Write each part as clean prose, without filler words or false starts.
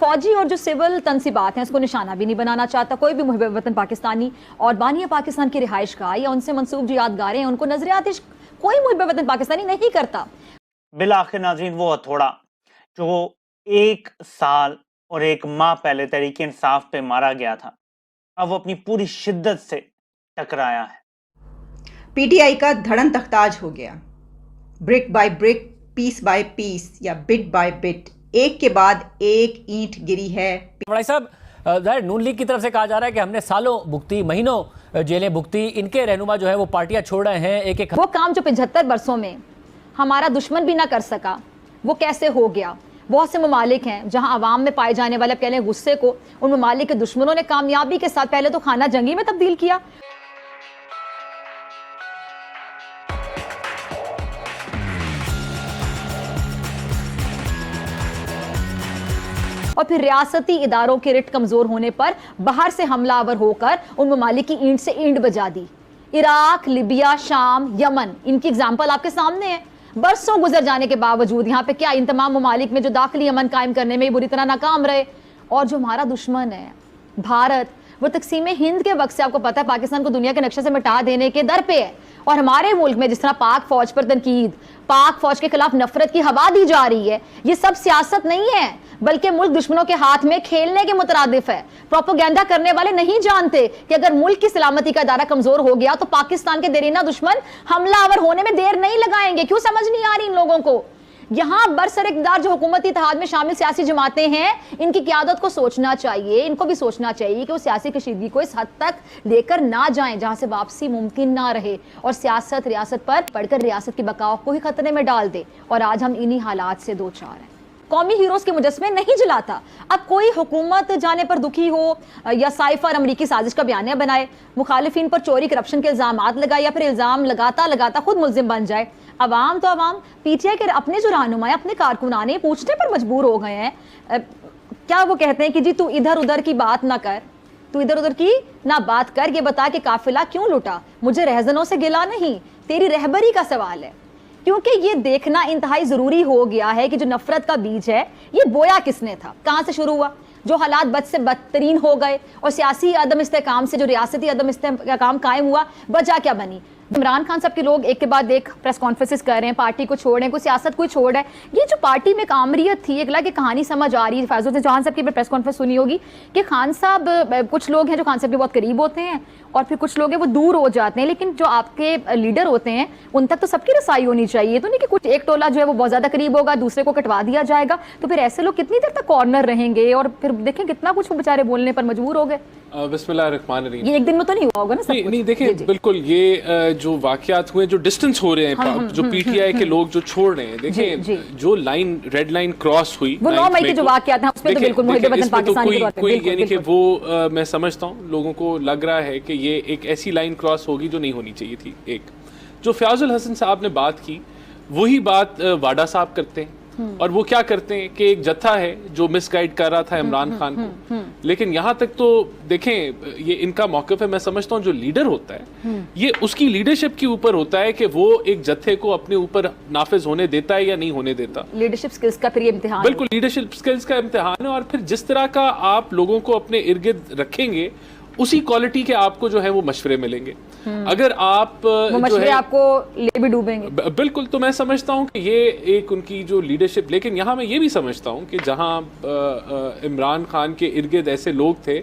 फौजी और जो सिविल तंसीबात हैं उसको निशाना भी नहीं बनाना चाहता कोई भी मुहिब वतन पाकिस्तानी, और बानिया पाकिस्तान की रिहाइश गाह या उनसे मंसूब जो यादगारें हैं उनको नजर आतिश कोई मुहिब वतन पाकिस्तानी नहीं करता। बिलाखिर नाज़रीन, वो हथौड़ा जो 1 साल और 1 माह पहले तहरीक इंसाफ पे मारा गया था, अब वो अपनी पूरी शिद्दत से टकराया है। पीटीआई का धड़न तख्ताज हो गया। Brick by brick, piece by piece या बिट बाय बिट, एक के बाद एक ईंट गिरी है। भाई साहब, नून लीग की तरफ से कहा जा रहा है कि हमने सालों भुगती, महीनों जेलें भुगती, इनके रहनुमा जो है वो पार्टियां छोड़ रहे हैं एक एक। वो काम जो 75 बरसों में हमारा दुश्मन भी ना कर सका, वो कैसे हो गया। बहुत से ममालिक हैं जहां आवाम में पाए जाने वाले कह लें गुस्से को उन ममालिक के दुश्मनों ने कामयाबी के साथ पहले तो खाना जंगी में तब्दील किया, और फिर रियासती इदारों के रिट कमजोर होने पर बाहर से हमलावर होकर उन ममालिक की ईंट से ईंट बजा दी। इराक, लिबिया, शाम, यमन, इनकी एग्जाम्पल आपके सामने है। बरसों गुजर जाने के बावजूद यहाँ पे क्या इन तमाम ममालिक में जो दाखिली अमन कायम करने में बुरी तरह नाकाम रहे। और जो हमारा दुश्मन है भारत, वो तकसीम हिंद के वक्त से आपको पता है पाकिस्तान को दुनिया के नक्शे से मिटा देने के दर पे है। और हमारे मुल्क में जिस तरह पाक फौज पर तनकीद, पाक फौज के खिलाफ नफरत की हवा दी जा रही है, ये सब सियासत नहीं है बल्कि मुल्क दुश्मनों के हाथ में खेलने के मुतरादिफ है। प्रोपोगेंडा करने वाले नहीं जानते कि अगर मुल्क की सलामती का इदारा कमजोर हो गया तो पाकिस्तान के देरीना दुश्मन हमलावर होने में देर नहीं लगाएंगे। क्यों समझ नहीं आ रही इन लोगों को। यहाँ बरसर इक़्तिदार जो हुकूमती इत्तेहाद में शामिल सियासी जमातें हैं, इनकी क़यादत को सोचना चाहिए, इनको भी सोचना चाहिए कि वो सियासी कशीदगी को इस हद तक लेकर ना जाएं जहां से वापसी मुमकिन ना रहे, और सियासत रियासत पर पढ़कर रियासत की बकाओ को ही खतरे में डाल दे। और आज हम इन्हीं हालात से दो चार हैं। कौमी हीरोज के मुजस्मे नहीं जलाता। अब कोई हुकूमत जाने पर दुखी हो या साइफर अमरीकी साजिश का बयानिया बनाए, मुखालिफिन पर चोरी करप्शन के इल्जामात लगाए या फिर इल्जाम लगाता लगाता खुद मुल्जिम बन जाए, अवाम तो अवाम पीटीआई के अपने जो रहनुमाएं, अपने कारकुनाने पूछने पर मजबूर हो गए हैं। क्या वो कहते हैं कि जी तू इधर उधर की बात ना कर, तू इधर उधर की ना बात कर, ये बता कि काफिला क्यों लुटा। मुझे रहजनों से गिला नहीं, तेरी रहबरी का सवाल है। क्योंकि ये देखना इंतहाई जरूरी हो गया है कि जो नफरत का बीज है ये बोया किसने था, कहां से शुरू हुआ, जो हालात बद से बदतरीन हो गए, और सियासी अदम इस्तेकाम से जो रियासती अदम इस्तेकाम कायम हुआ, वजह क्या बनी। इमरान खान साहब के लोग एक के बाद एक प्रेस कॉन्फ्रेंसेस कर रहे हैं, पार्टी को छोड़ रहे हैं, कोई सियासत कोई छोड़ रहा है। ये जो पार्टी में कामरियत थी, एक अलग कहानी समझ आ रही है। फैजुल चौहान साहब की प्रेस कॉन्फ्रेंस सुनी होगी कि खान साहब, कुछ लोग हैं जो खान साहब के बहुत करीब होते हैं और फिर कुछ लोग हैं वो दूर हो जाते हैं, लेकिन जो आपके लीडर होते हैं उन तक तो सबकी रसाई होनी चाहिए। तो नहीं कि कुछ एक टोला जो है वो बहुत ज्यादा करीब होगा, दूसरे को कटवा दिया जाएगा, तो फिर ऐसे लोग कितनी देर तक कॉर्नर रहेंगे और फिर देखें कितना कुछ वो बेचारे बोलने पर मजबूर हो गए। बिस्मिल्लाहिर्रहमानिर्रहीम। ये एक दिन में तो नहीं हुआ होगा ना सब कुछ। नहीं देखिए, बिल्कुल ये जो वाकयात हुए, जो डिस्टेंस हो रहे हैं, जो पीटीआई के लोग जो छोड़ रहे हैं, देखिए जो लाइन, रेड लाइन क्रॉस हुई वो 9 मई के जो वाकयात हैं उसमें तो बिल्कुल मुहिब वतन पाकिस्तान की बात है। कोई यानी कि वो मैं समझता हूँ लोगों को लग रहा है कि ये एक ऐसी लाइन क्रॉस होगी जो नहीं होनी चाहिए थी। एक जो फयाजुल हसन साहब ने बात की, वही बात वाडा साहब करते हैं। और वो क्या करते हैं कि एक जत्था है जो मिसगाइड कर रहा था इमरान खान को, लेकिन यहाँ तक तो देखें ये इनका मौक़िफ़ है। मैं समझता हूँ जो लीडर होता है ये उसकी लीडरशिप के ऊपर होता है कि वो एक जत्थे को अपने ऊपर नाफिज होने देता है या नहीं होने देता। लीडरशिप स्किल्स का फिर ये इम्तिहान, बिल्कुल लीडरशिप स्किल्स का इम्तिहान है। और फिर जिस तरह का आप लोगों को अपने इर्द गिर्द रखेंगे उसी क्वालिटी के आपको जो है वो मशवरे मिलेंगे। अगर आप वो मशवरे आपको ले भी डूबेंगे। बिल्कुल। तो मैं समझता हूँ कि ये एक उनकी जो लीडरशिप, लेकिन यहाँ मैं ये भी समझता हूँ कि जहाँ इमरान खान के इर्द गिर्द ऐसे लोग थे,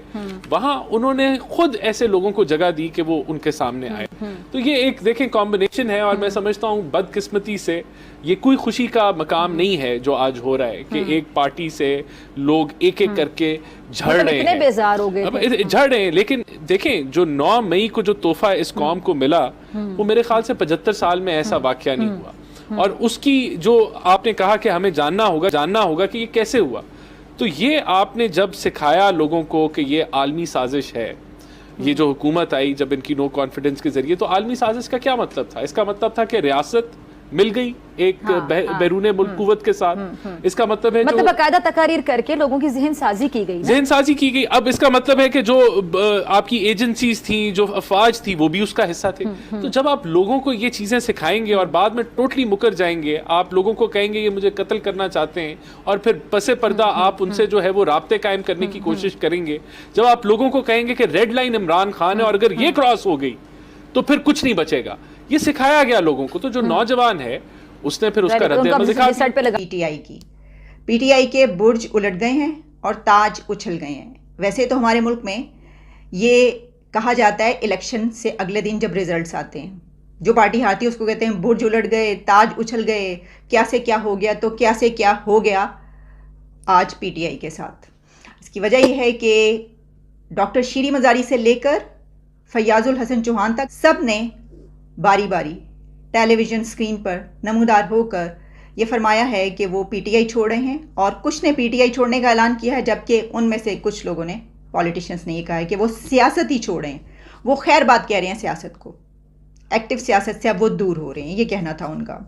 वहाँ उन्होंने खुद ऐसे लोगों को जगह दी कि वो उनके सामने आए। तो ये एक देखें कॉम्बिनेशन है। और मैं समझता हूँ बदकिस्मती से ये कोई खुशी का मकाम नहीं है जो आज हो रहा है कि एक पार्टी से लोग एक एक करके झड़ रहे हैं, बेजार हो गए, झड़ रहे हैं। लेकिन देखें जो 9 मई को जो तोहफा इस कौम को मिला, वो मेरे ख्याल से 75 साल में ऐसा वाकया नहीं हुआ। और उसकी जो आपने कहा कि हमें जानना होगा कि ये कैसे हुआ, तो ये आपने जब सिखाया लोगों को कि ये आलमी साजिश है, ये जो हुकूमत आई जब इनकी नो कॉन्फिडेंस के जरिए, तो आलमी साजिश का क्या मतलब था? इसका मतलब था कि रियासत मिल गई एक बैरूने मुल्क कुव्वत के साथ। इसका मतलब है मतलब बाकायदा तकारीर करके लोगों की जहन साजी की गई, जहन साजी की गई। अब इसका मतलब है कि जो आपकी एजेंसीज थी, जो अफवाज थी, वो भी उसका हिस्सा थे। तो जब आप लोगों को ये चीज़ें सिखाएंगे और बाद में टोटली मुकर जाएंगे, आप लोगों को कहेंगे ये मुझे कत्ल करना चाहते हैं, और फिर पसे पर्दा आप उनसे जो है वो राब्ते कायम करने की कोशिश करेंगे, जब आप लोगों को कहेंगे कि रेड लाइन इमरान खान है और अगर ये क्रॉस हो गई तो फिर कुछ नहीं बचेगा, ये सिखाया गया लोगों को। तो जो नौजवान है उसने फिर उसका रद्द दिखा पीटीआई के बुर्ज उलट गए हैं और ताज उछल गए हैं। वैसे तो हमारे मुल्क में ये कहा जाता है इलेक्शन से अगले दिन जब रिजल्ट्स आते हैं, जो पार्टी हारती है उसको कहते हैं बुर्ज उलट गए, ताज उछल गए, क्या से क्या हो गया। तो क्या से क्या हो गया आज पीटीआई के साथ। इसकी वजह यह है कि डॉक्टर शीरी मजारी से लेकर फैयाजुल हसन चौहान तक सब ने बारी बारी टेलीविज़न स्क्रीन पर नमूदार होकर ये फरमाया है कि वो पीटीआई छोड़ रहे हैं, और कुछ ने पीटीआई छोड़ने का ऐलान किया है, जबकि उनमें से कुछ लोगों ने, पॉलिटिशियंस ने ये कहा है कि वो सियासत ही छोड़ रहे हैं। वो खैर बात कह रहे हैं सियासत को, एक्टिव सियासत से अब वो दूर हो रहे हैं, ये कहना था उनका।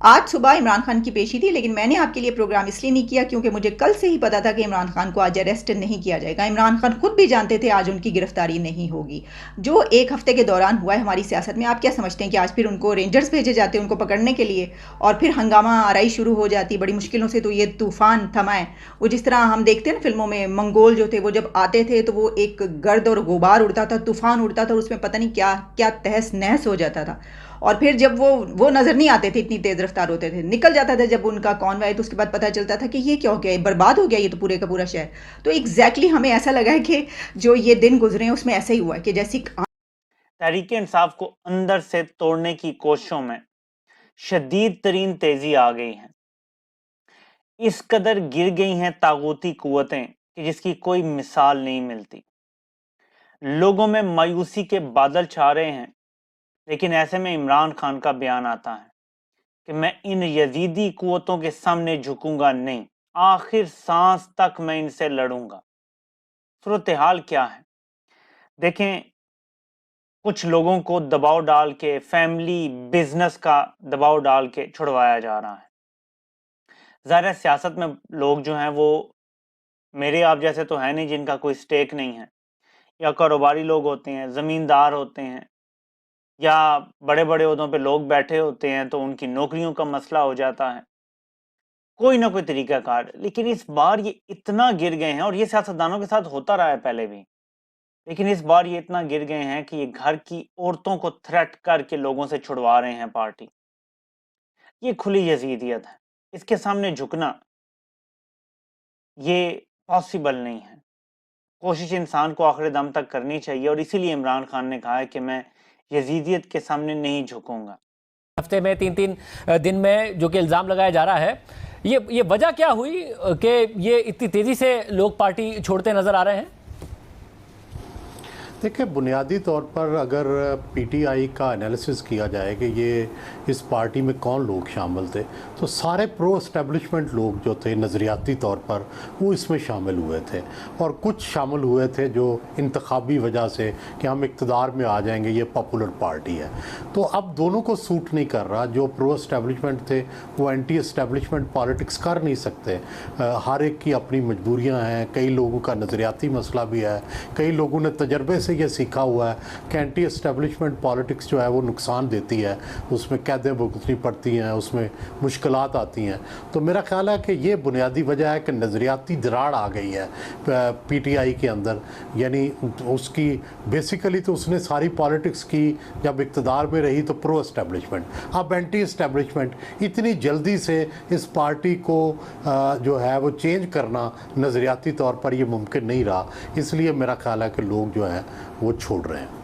आज सुबह इमरान खान की पेशी थी, लेकिन मैंने आपके लिए प्रोग्राम इसलिए नहीं किया क्योंकि मुझे कल से ही पता था कि इमरान खान को आज अरेस्ट नहीं किया जाएगा। इमरान खान खुद भी जानते थे आज उनकी गिरफ्तारी नहीं होगी। जो एक हफ्ते के दौरान हुआ है हमारी सियासत में, आप क्या समझते हैं कि आज फिर उनको रेंजर्स भेजे जाते उनको पकड़ने के लिए, और फिर हंगामा आराई शुरू हो जाती बड़ी मुश्किलों से, तो ये तूफान थमा है। वो जिस तरह हम देखते हैं ना फिल्मों में, मंगोल जो थे वो जब आते थे तो वो एक गर्द और गुबार उड़ता था, तूफान उड़ता था, और उसमें पता नहीं क्या क्या तहस नहस हो जाता था। और फिर जब वो नज़र नहीं आते थे, इतनी तेज़ रफ्तार होते थे, निकल जाता था जब उनका कॉन्वॉय, तो उसके बाद पता चलता था कि ये क्या हो गया, बर्बाद हो गया ये तो पूरे का पूरा शहर। तो एग्जैक्टली हमें ऐसा लगा है कि जो ये दिन गुजरे हैं उसमें ऐसा ही हुआ है कि जैसी तहरीक इंसाफ को अंदर से तोड़ने की कोशिशों में शदीद तरीन तेजी आ गई है। इस कदर गिर गई हैं तागूती कुव्वतें कि जिसकी कोई मिसाल नहीं मिलती। लोगों में मायूसी के बादल छा रहे हैं, लेकिन ऐसे में इमरान खान का बयान आता है कि मैं इन यजीदी कुव्वतों के सामने झुकूंगा नहीं, आखिर सांस तक मैं इनसे लड़ूंगा। सूरत हाल क्या है देखें, कुछ लोगों को दबाव डाल के, फैमिली बिजनेस का दबाव डाल के छुड़वाया जा रहा है। ज़ाहिर सियासत में लोग जो हैं वो मेरे आप जैसे तो है नहीं जिनका कोई स्टेक नहीं है, या कारोबारी लोग होते हैं, ज़मींदार होते हैं, या बड़े बड़े ओहदों पे लोग बैठे होते हैं, तो उनकी नौकरियों का मसला हो जाता है, कोई ना कोई तरीकाकार। लेकिन इस बार ये इतना गिर गए हैं, और ये सियासतदानों के साथ होता रहा है पहले भी, लेकिन इस बार ये इतना गिर गए हैं कि ये घर की औरतों को थ्रेट करके लोगों से छुड़वा रहे हैं पार्टी। ये खुली यजीदियत है, इसके सामने झुकना ये पॉसिबल नहीं है। कोशिश इंसान को आखिर दम तक करनी चाहिए, और इसीलिए इमरान खान ने कहा है कि मैं यजीदियत के सामने नहीं झुकूंगा। हफ्ते में 3-3 दिन में जो कि इल्ज़ाम लगाया जा रहा है, ये वजह क्या हुई कि ये इतनी तेज़ी से लोग पार्टी छोड़ते नज़र आ रहे हैं? देखिए, बुनियादी तौर पर अगर पीटीआई का एनालिसिस किया जाए कि ये इस पार्टी में कौन लोग शामिल थे, तो सारे प्रो एस्टेब्लिशमेंट लोग जो थे नज़रियाती तौर पर वो इसमें शामिल हुए थे, और कुछ शामिल हुए थे जो इंतखाबी वजह से कि हम इक़्तिदार में आ जाएंगे, ये पॉपुलर पार्टी है। तो अब दोनों को सूट नहीं कर रहा। जो प्रो एस्टेब्लिशमेंट थे वो एंटी एस्टेब्लिशमेंट पॉलिटिक्स कर नहीं सकते। हर एक की अपनी मजबूरियाँ हैं, कई लोगों का नज़रियाती मसला भी है, कई लोगों ने तजर्बे से ये सीखा हुआ है कि एंटी एस्टेब्लिशमेंट पॉलिटिक्स जो है वो नुकसान देती है, उसमें कैदें भुगतनी पड़ती हैं, उसमें मुश्किलात आती हैं। तो मेरा ख्याल है कि ये बुनियादी वजह है कि नज़रियाती दरार आ गई है पीटीआई के अंदर। यानी उसकी बेसिकली तो उसने सारी पॉलिटिक्स की, जब इक़्तिदार में रही तो प्रो एस्टेब्लिशमेंट, अब एंटी एस्टेब्लिशमेंट। इतनी जल्दी से इस पार्टी को जो है वो चेंज करना नज़रियाती तौर पर ये मुमकिन नहीं रहा, इसलिए मेरा ख्याल है कि लोग जो हैं वो छोड़ रहे हैं।